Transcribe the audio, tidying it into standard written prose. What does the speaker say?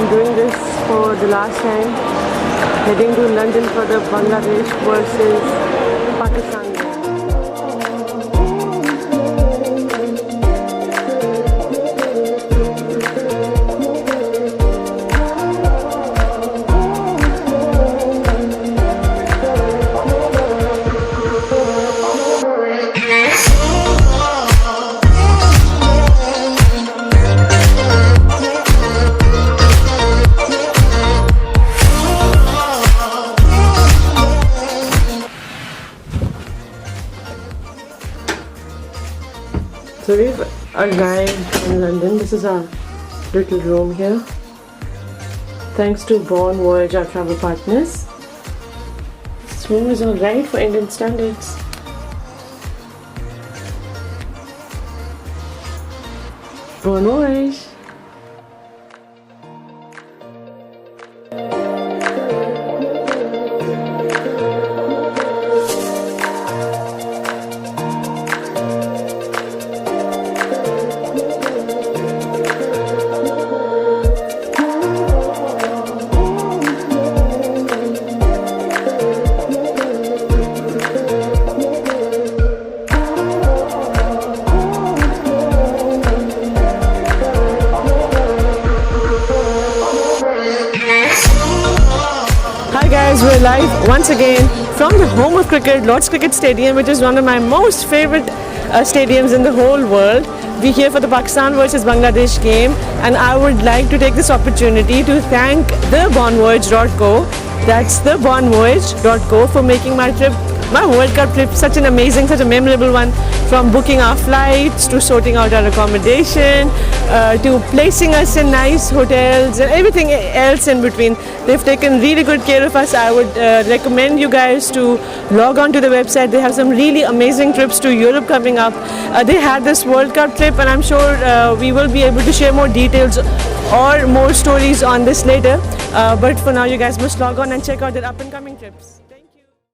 doing this for the last time, heading to London for the Bangladesh versus Pakistan game. So we've arrived in London. This is our little room here. Thanks to Bon Voyage, our travel partners. This room is alright for Indian standards. Bon Voyage! We're live once again from the home of cricket, Lord's Cricket Stadium, which is one of my most favorite stadiums in the whole world. We're here for the Pakistan versus Bangladesh game, and I would like to take this opportunity to thank the bonvoyage.co, that's the bonvoyage.co, for making my trip, my World Cup trip, such an amazing, such a memorable one. From booking our flights to sorting out our accommodation to placing us in nice hotels and everything else in between. They've taken really good care of us. I would recommend you guys to log on to the website. They have some really amazing trips to Europe coming up. They had this World Cup trip, and I'm sure we will be able to share more details or more stories on this later. But for now, you guys must log on and check out their up and coming trips.